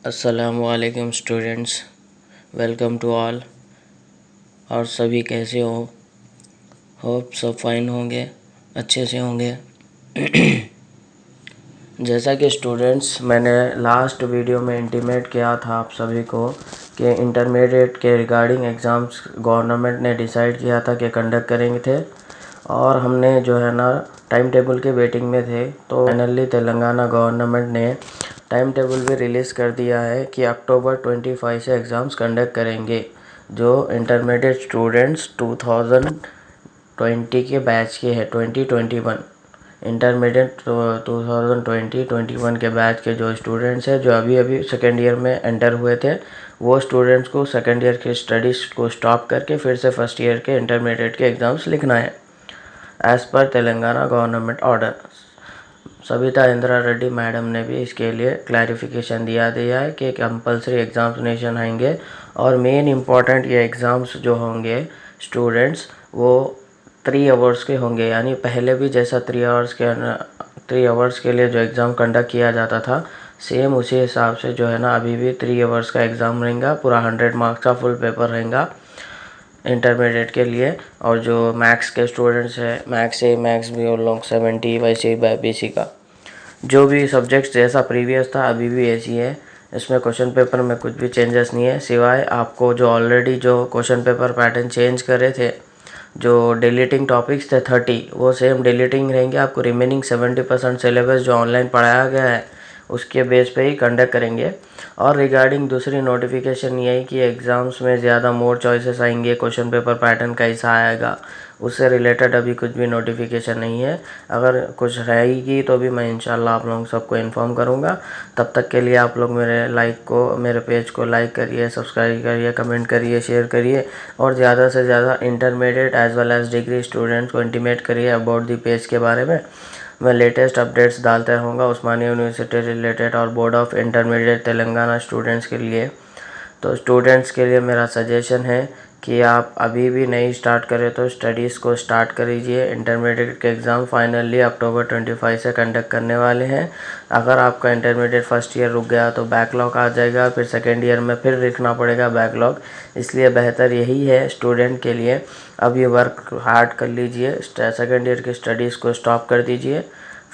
अस्सलामुअलैकुम students, welcome to all. और सभी कैसे हो? होप सब फाइन होंगे, अच्छे से होंगे। जैसा कि स्टूडेंट्स मैंने लास्ट वीडियो में इंटीमेट किया था आप सभी को कि इंटरमीडिएट के रिगार्डिंग एग्ज़ाम्स गवर्नमेंट ने डिसाइड किया था कि कंडक्ट करेंगे थे, और हमने जो है ना टाइम टेबल के वेटिंग में थे। तो फाइनली तेलंगाना गवर्नमेंट ने टाइम टेबल भी रिलीज़ कर दिया है कि अक्टूबर 25 से एग्ज़ाम्स कंडक्ट करेंगे। जो इंटरमीडिएट स्टूडेंट्स 2020 के बैच के हैं, 2021 इंटरमीडिएट 2020-21 के बैच के जो स्टूडेंट्स हैं, जो अभी सेकेंड ईयर में एंटर हुए थे, वो स्टूडेंट्स को सेकेंड ईयर के स्टडीज़ को स्टॉप करके फिर से फर्स्ट ईयर के इंटरमीडिएट के एग्ज़ाम्स लिखना है as per Telangana government order. Savita Indira Reddy madam ने भी इसके लिए क्लैरिफिकेशन दिया है कि कंपलसरी एग्ज़ामिनेशन आएंगे, और मेन इम्पॉर्टेंट ये एग्ज़ाम्स जो होंगे स्टूडेंट्स वो 3 आवर्स के होंगे। यानी पहले भी जैसा 3 आवर्स के लिए जो एग्ज़ाम कंडक्ट किया जाता था, सेम उसी हिसाब से जो है ना अभी भी 3 आवर्स का एग्ज़ाम रहेगा। पूरा 100 मार्क्स का फुल पेपर रहेगा इंटरमीडिएट के लिए। और जो मैथ्स के स्टूडेंट्स हैं, मैथ्स भी उन लोग 70, वैसे ही BC का जो भी सब्जेक्ट्स जैसा प्रीवियस था अभी भी ऐसी है। इसमें क्वेश्चन पेपर में कुछ भी चेंजेस नहीं है, सिवाय आपको जो ऑलरेडी जो क्वेश्चन पेपर पैटर्न चेंज करे थे, जो डिलीटिंग टॉपिक्स थे 30, वो सेम डिलीटिंग रहेंगे। आपको रिमेनिंग 70% सिलेबस जो ऑनलाइन पढ़ाया गया है उसके बेस पे ही कंडक्ट करेंगे। और रिगार्डिंग दूसरी नोटिफिकेशन ये है कि एग्ज़ाम्स में ज़्यादा मोर चॉइसेस आएंगे, क्वेश्चन पेपर पैटर्न कैसा आएगा उससे रिलेटेड अभी कुछ भी नोटिफिकेशन नहीं है। अगर कुछ रहेगी तो भी मैं इंशाल्लाह आप लोगों सबको इन्फॉर्म करूँगा। तब तक के लिए आप लोग मेरे पेज को लाइक करिए, सब्सक्राइब करिए, कमेंट करिए, शेयर करिए, और ज़्यादा से ज़्यादा intermediate as well as degree students को इंटीमेट करिए अबाउट दी पेज के बारे में। मैं लेटेस्ट अपडेट्स डालते रहूँगा उस्मानिया यूनिवर्सिटी रिलेटेड और board of intermediate Telangana students के लिए। तो स्टूडेंट्स के लिए मेरा सजेशन है कि आप अभी भी नहीं स्टार्ट करें तो स्टडीज़ को स्टार्ट कर लीजिए। इंटरमीडिएट के एग्ज़ाम फाइनली अक्टूबर 25 से कंडक्ट करने वाले हैं। अगर आपका इंटरमीडिएट फर्स्ट ईयर रुक गया तो बैकलॉग आ जाएगा, फिर सेकेंड ईयर में फिर लिखना पड़ेगा बैकलॉग। इसलिए बेहतर यही है स्टूडेंट के लिए, अभी वर्क हार्ड कर लीजिए, सेकेंड ईयर की स्टडीज़ को स्टॉप कर दीजिए,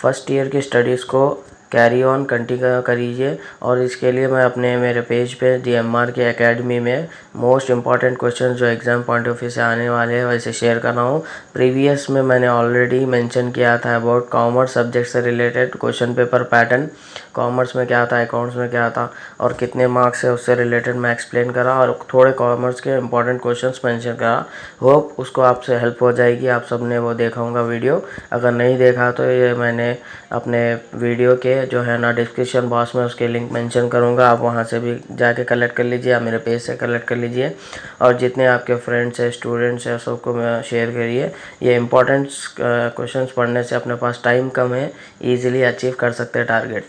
फर्स्ट ईयर की स्टडीज़ को कैरी ऑन कंटिन्यू करिए। और इसके लिए मैं मेरे पेज पे DMR के एकेडमी में मोस्ट इम्पॉर्टेंट क्वेश्चन जो एग्ज़ाम पॉइंट ऑफ व्यू से आने वाले हैं वैसे शेयर कर रहा हूँ। प्रीवियस में मैंने ऑलरेडी मेंशन किया था अबाउट कॉमर्स सब्जेक्ट से related question paper pattern, commerce में क्या था, अकाउंट्स में क्या था और कितने मार्क्स है उससे रिलेटेड मैं एक्सप्लेन करा, और थोड़े कॉमर्स के इंपॉर्टेंट क्वेश्चंस मेंशन करा। होप उसको आपसे हेल्प हो जाएगी। आप सब ने वो देखा होगा वीडियो, अगर नहीं देखा तो ये मैंने अपने वीडियो के जो है ना डिस्क्रिप्शन बॉक्स में उसके लिंक मेंशन करूँगा, आप वहाँ से भी जाके कलेक्ट कर लीजिए, आप मेरे पेज से कलेक्ट कर लीजिए। और जितने आपके फ्रेंड्स हैं, स्टूडेंट्स हैं, सबको शेयर करिए। ये इंपॉर्टेंट क्वेश्चंस पढ़ने से अपने पास टाइम कम है, ईजिली अचीव कर सकते हैं टारगेट।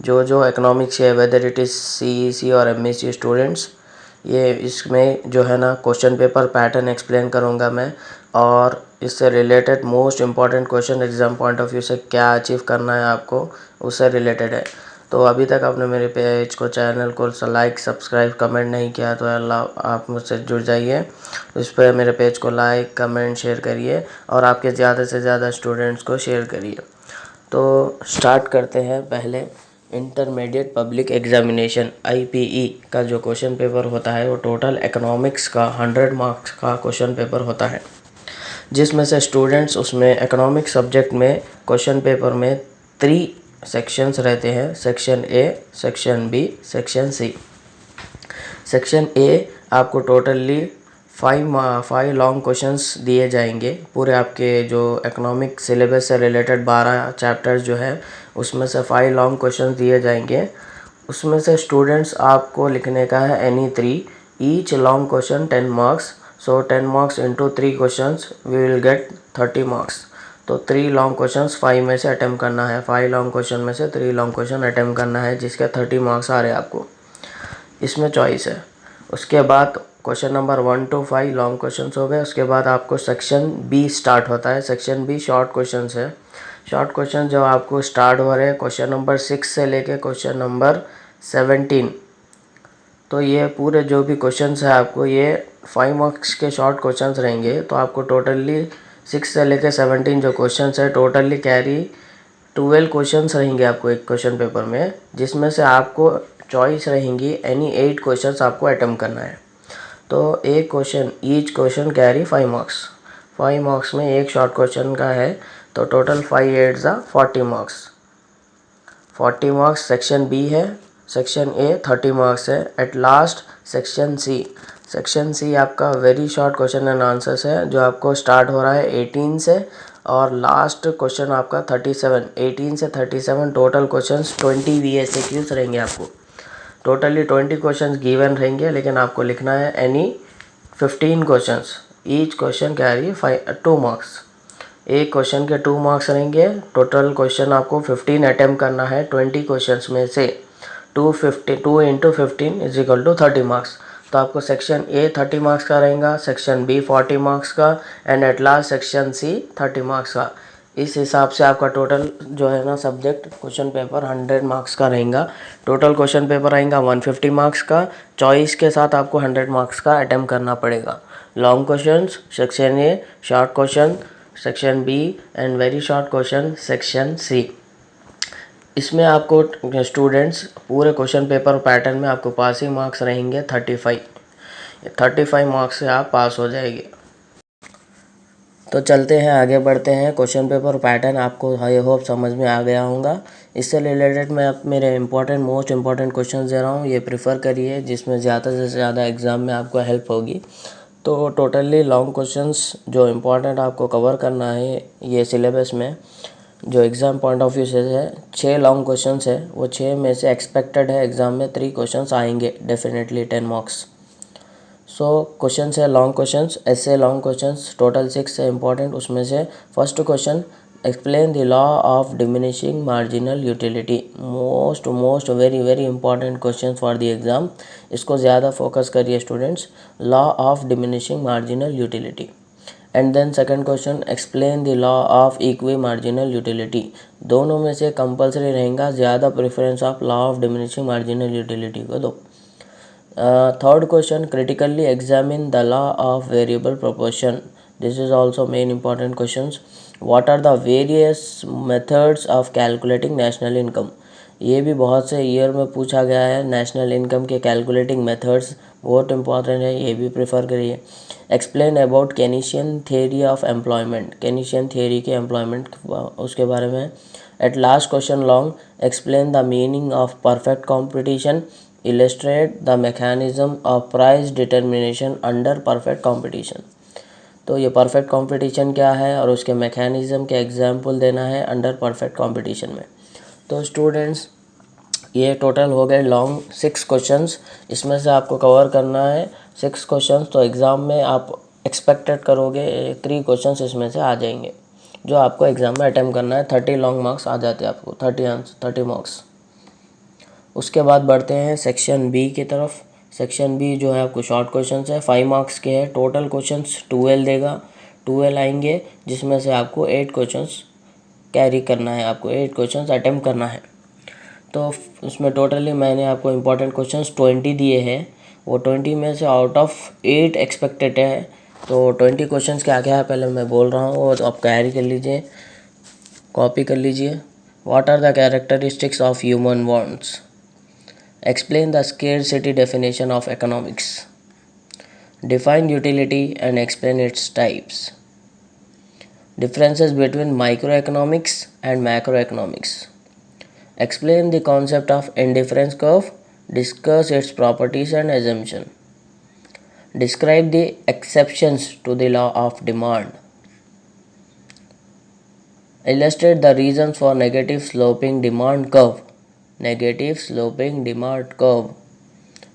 जो इकोनॉमिक्स है, वेदर इट इज़ CEC और MSc स्टूडेंट्स, ये इसमें जो है ना क्वेश्चन पेपर पैटर्न एक्सप्लेन करूँगा मैं, और इससे related most important question exam point of view से क्या अचीव करना है आपको उससे रिलेटेड है। तो अभी तक आपने मेरे पेज को, चैनल को लाइक, सब्सक्राइब, कमेंट नहीं किया तो अल्लाह आप मुझसे जुड़ जाइए। इस पर मेरे पेज को लाइक, कमेंट, शेयर करिए, और आपके ज़्यादा से ज़्यादा स्टूडेंट्स को शेयर करिए। तो स्टार्ट करते हैं। पहले इंटरमीडिएट पब्लिक एग्जामिनेशन IPE का जो क्वेश्चन पेपर होता है वो टोटल इकोनॉमिक्स का 100 मार्क्स का क्वेश्चन पेपर होता है, जिसमें से स्टूडेंट्स उसमें इकोनॉमिक्स सब्जेक्ट में क्वेश्चन पेपर में 3 सेक्शंस रहते हैं, section A, section B, section C। Section A आपको टोटली 5 लॉन्ग क्वेश्चंस दिए जाएंगे। पूरे आपके जो इकोनॉमिक सिलेबस से रिलेटेड 12 चैप्टर्स जो है उसमें से 5 लॉन्ग क्वेश्चंस दिए जाएंगे। उसमें से स्टूडेंट्स आपको लिखने का है any 3, each long question 10 marks. So 10 marks into 3 questions we will get 30 marks. तो 3 लॉन्ग क्वेश्चंस 5 में से अटैम्प्ट करना है, 5 लॉन्ग क्वेश्चन में से 3 लॉन्ग क्वेश्चन अटैम्प्ट करना है, जिसके 30 मार्क्स आ रहे हैं आपको। इसमें चॉइस है। उसके बाद question number 1 to 5 long question हो गए। उसके बाद आपको सेक्शन B स्टार्ट होता है। सेक्शन B शॉर्ट क्वेश्चन है। शॉर्ट क्वेश्चन जो आपको स्टार्ट हो रहे हैं क्वेश्चन नंबर 6 से लेके क्वेश्चन नंबर 17। तो ये पूरे जो भी क्वेश्चंस है आपको ये 5 मार्क्स के शॉर्ट क्वेश्चंस रहेंगे। तो आपको टोटली 6 से लेकर 17 जो क्वेश्चंस है टोटली कैरी 12 क्वेश्चंस रहेंगे आपको एक क्वेश्चन पेपर में, जिसमें से आपको चॉइस रहेंगी एनी 8 क्वेश्चंस आपको अटेम्प्ट करना है। तो एक question each question carry 5 marks. 5 marks में एक शॉर्ट क्वेश्चन का है, तो टोटल 5 8 ज़ा 40 मार्क्स। 40 मार्क्स सेक्शन बी है, सेक्शन ए 30 मार्क्स है। At last section C. Section C आपका very short question and answers है, जो आपको स्टार्ट हो रहा है 18 से और लास्ट क्वेश्चन आपका 37। 18 से 37 टोटल क्वेश्चंस 20 VSAQs रहेंगे आपको। टोटली 20 क्वेश्चंस गिवन रहेंगे, लेकिन आपको लिखना है any 15 questions. Each question carry 2 marks. एक क्वेश्चन के 2 मार्क्स रहेंगे। टोटल क्वेश्चन आपको 15 अटेम्प्ट करना है 20 क्वेश्चंस में से। 2 into 15 is equal to 30 marks. तो आपको सेक्शन ए 30 मार्क्स का रहेगा, सेक्शन बी 40 मार्क्स का and at last section C 30 marks का। इस हिसाब से आपका टोटल जो है ना सब्जेक्ट क्वेश्चन पेपर 100 मार्क्स का रहेगा। टोटल क्वेश्चन पेपर आएगा 150 मार्क्स का। चॉइस के साथ आपको 100 मार्क्स का अटेम्प्ट करना पड़ेगा। Long questions section A, short question section B and very short question section C. इसमें आपको स्टूडेंट्स पूरे क्वेश्चन पेपर पैटर्न में आपको पासिंग मार्क्स रहेंगे 35 मार्क्स से आप पास हो जाएंगे। तो चलते हैं आगे बढ़ते हैं। क्वेश्चन पेपर पैटर्न आपको आई होप समझ में आ गया होगा। इससे रिलेटेड मैं अब मेरे मोस्ट इम्पॉर्टेंट क्वेश्चन दे रहा हूँ, ये प्रिफर करिए, जिसमें ज़्यादा से ज़्यादा एग्ज़ाम में आपको हेल्प होगी। तो टोटली लॉन्ग क्वेश्चंस जो इम्पोर्टेंट आपको कवर करना है ये सिलेबस में, जो एग्ज़ाम पॉइंट ऑफ व्यू से है, 6 लॉन्ग क्वेश्चंस है। वो 6 में से एक्सपेक्टेड है एग्ज़ाम में 3 क्वेश्चंस आएंगे डेफिनेटली 10 मार्क्स। सो क्वेश्चंस है लॉन्ग क्वेश्चंस, ऐसे लॉन्ग क्वेश्चंस टोटल 6 है इंपॉर्टेंट। उसमें से first question, explain the law of diminishing marginal utility. Most very important question for the exam. इसको ज़्यादा फोकस करिए students, law of diminishing marginal utility. And then second question, explain the law of equi marginal utility. दोनों में से compulsory रहेगा, ज़्यादा preference आप law of diminishing marginal utility को दो। Third question, critically examine the law of variable proportion. This is also main important questions. What are the various methods of calculating national income? ये भी बहुत से year में पूछा गया है। नेशनल इनकम के कैलकुलेटिंग मेथड्स बहुत इंपॉर्टेंट है, ये भी प्रेफर करिए। Explain about Keynesian theory of employment. Keynesian theory के एम्प्लॉयमेंट उसके बारे में। At last question long, explain the meaning of perfect competition. Illustrate the mechanism of price determination under perfect competition. तो ये परफेक्ट कंपटीशन क्या है और उसके मैकेनिज्म के एग्जाम्पल देना है अंडर परफेक्ट कंपटीशन में। तो स्टूडेंट्स ये टोटल हो गए लॉन्ग 6 क्वेश्चंस। इसमें से आपको कवर करना है 6 क्वेश्चंस। तो एग्ज़ाम में आप एक्सपेक्टेड करोगे 3 क्वेश्चंस इसमें से आ जाएंगे, जो आपको एग्ज़ाम में अटैम्प्ट करना है। 30 लॉन्ग मार्क्स आ जाते हैं आपको, 30 मार्क्स। उसके बाद बढ़ते हैं सेक्शन बी की तरफ। सेक्शन बी जो है आपको शॉर्ट क्वेश्चंस है, 5 मार्क्स के हैं। टोटल क्वेश्चंस 12 देगा, 12 आएंगे, जिसमें से आपको 8 क्वेश्चंस कैरी करना है, आपको 8 क्वेश्चंस अटेम्प्ट करना है। तो उसमें टोटली मैंने आपको इम्पोर्टेंट क्वेश्चंस 20 दिए हैं। वो 20 में से आउट ऑफ 8 एक्सपेक्टेड है। तो 20 क्वेश्चंस क्या क्या है पहले मैं बोल रहा हूँ, और आप कैरी कर लीजिए, कॉपी कर लीजिए। What are the characteristics of human wants. Explain the scarcity definition of economics. Define utility and explain its types. Differences between microeconomics and macroeconomics. Explain the concept of indifference curve. Discuss its properties and assumption. Describe the exceptions to the law of demand. Illustrate the reasons for negative sloping demand curve. Negative sloping demand curve.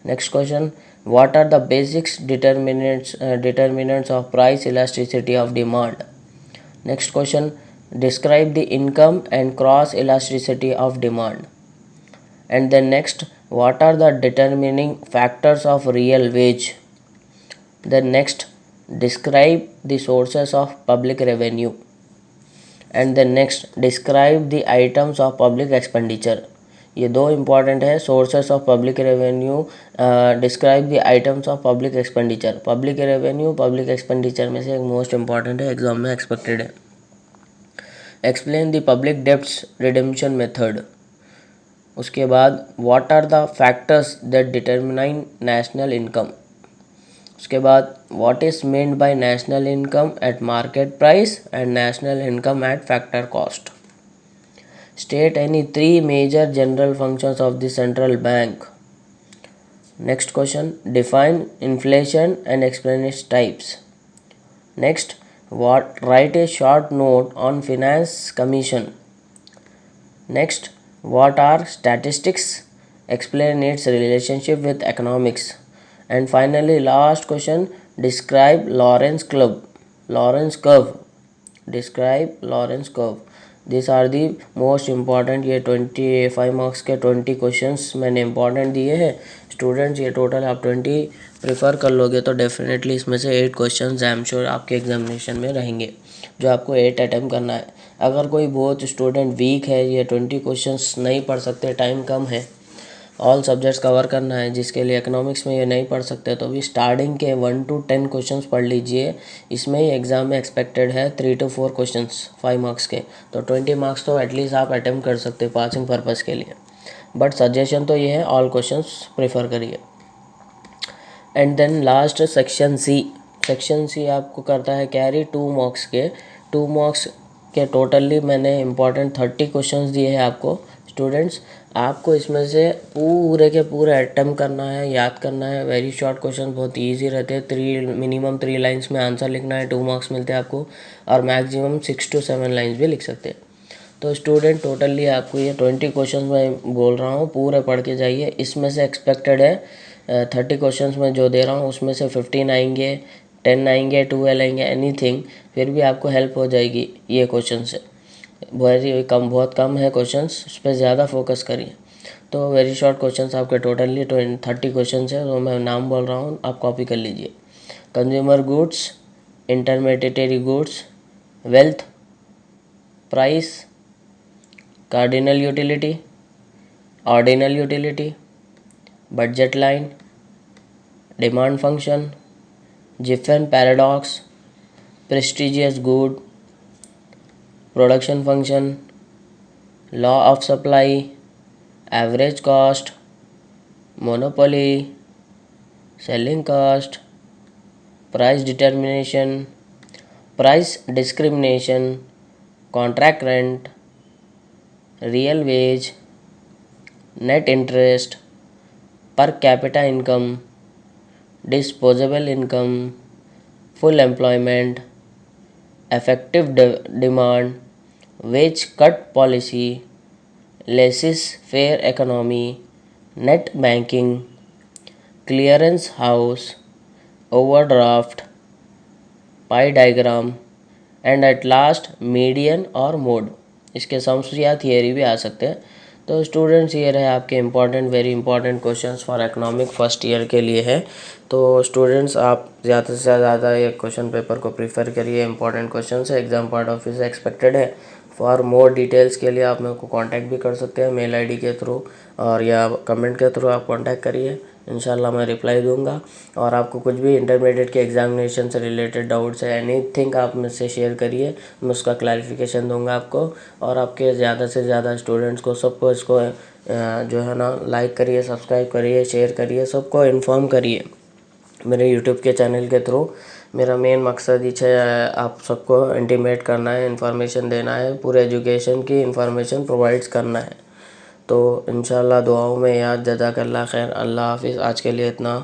Next question, what are the basics determinants of price elasticity of demand? Next question, describe the income and cross elasticity of demand. And then next, what are the determining factors of real wage? Then next, describe the sources of public revenue. And then next, describe the items of public expenditure. ये दो important है। Sources of public revenue, describe the items of public expenditure. Public revenue public expenditure में से एक most important है, exam में expected है। Explain the public debts redemption method. उसके बाद what are the factors that determine national income. उसके बाद what is meant by national income at market price and national income at factor cost. State any three major general functions of the central bank. Next question, define inflation and explain its types. Next, write a short note on finance commission. Next, what are statistics? Explain its relationship with economics. And finally, last question, describe Lorentz curve. Describe Lorentz curve. This are the most important, ये 25 marks के 20 questions मैंने important दिए हैं students. ये total आप 20 prefer कर लोगे तो डेफिनेटली इसमें से 8 क्वेश्चंस आई एम श्योर आपके एग्जामिनेशन में रहेंगे, जो आपको 8 अटैम्प्ट करना है। अगर कोई बहुत स्टूडेंट वीक है, ये 20 क्वेश्चंस नहीं पढ़ सकते, टाइम कम है, ऑल सब्जेक्ट्स कवर करना है, जिसके लिए इकोनॉमिक्स में ये नहीं पढ़ सकते, तो भी स्टार्टिंग के 1 to 10 क्वेश्चंस पढ़ लीजिए। इसमें ही एग्ज़ाम में एक्सपेक्टेड है 3 to 4 क्वेश्चंस 5 मार्क्स के, तो 20 मार्क्स तो एटलीस्ट आप अटैम्प्ट कर सकते हैं पासिंग पर्पज़ के लिए। बट सजेशन तो ये है, ऑल क्वेश्चंस प्रेफर करिए। And then last section C. Section C आपको करता है कैरी 2 मार्क्स के। 2 मार्क्स के टोटली मैंने इंपॉर्टेंट 30 क्वेश्चंस दिए हैं आपको स्टूडेंट्स। आपको इसमें से पूरे के पूरे अटेम्प्ट करना है, याद करना है। वेरी शॉर्ट क्वेश्चन, बहुत इजी रहते हैं। मिनिमम 3 लाइन्स में आंसर लिखना है, 2 मार्क्स मिलते हैं आपको, और मैक्सिमम 6 to 7 लाइन्स भी लिख सकते हैं। तो स्टूडेंट टोटली आपको ये 20 क्वेश्चन मैं बोल रहा हूँ, पूरे पढ़ के जाइए। इसमें से एक्सपेक्टेड है 30 क्वेश्चन में जो दे रहा हूँ उसमें से 15 आएंगे, 10 आएंगे, 12 आएंगे, एनीथिंग, फिर भी आपको हेल्प हो जाएगी ये क्वेश्चन से। बहुत कम है क्वेश्चंस, उस पर ज़्यादा फोकस करिए। तो वेरी शॉर्ट क्वेश्चंस आपके टोटली 30 क्वेश्चंस है, तो मैं नाम बोल रहा हूँ, आप कॉपी कर लीजिए। Consumer goods, intermediatory goods, wealth, price, cardinal utility, ordinal utility, budget line, demand function, Giffen paradox, prestigious good, production function, law of supply, average cost, monopoly, selling cost, price determination, price discrimination, contract rent, real wage, net interest, per capita income, disposable income, full employment, effective demand, wage cut policy, laissez-faire economy, net banking, clearance house, overdraft, pie diagram, and at last median और mode। इसके sums या theory भी आ सकते हैं। तो students ये रहे आपके important, very important questions for economic first year के लिए है। तो स्टूडेंट्स आप ज़्यादा से ज़्यादा ये क्वेश्चन पेपर को प्रीफर करिए, इंपॉर्टेंट क्वेश्चन है, एग्जाम पॉइंट ऑफ व्यू से एक्सपेक्टेड है। फॉर मोर डिटेल्स के लिए आप मेरे को कांटेक्ट भी कर सकते हैं मेल आईडी के थ्रू, और या कमेंट के थ्रू आप कांटेक्ट करिए, इंशाल्लाह मैं रिप्लाई दूंगा। और आपको कुछ भी इंटरमीडिएट के एग्जामिनेशन से रिलेटेड डाउट्स है, एनीथिंग आप मुझसे शेयर करिए, मैं उसका क्लैरिफिकेशन दूंगा आपको। और आपके ज़्यादा से ज़्यादा स्टूडेंट्स को, सबको इसको जो है ना लाइक करिए, सब्सक्राइब करिए, शेयर करिए, सबको इन्फॉर्म करिए मेरे यूट्यूब के चैनल के थ्रू। मेरा मेन मकसद ही है आप सबको इंटीमेट करना है, इन्फॉर्मेशन देना है, पूरे एजुकेशन की इन्फॉर्मेशन प्रोवाइड्स करना है। तो इंशाल्लाह दुआओं में याद, जज़ाकल्लाह खैर, अल्लाह हाफिज़। आज के लिए इतना।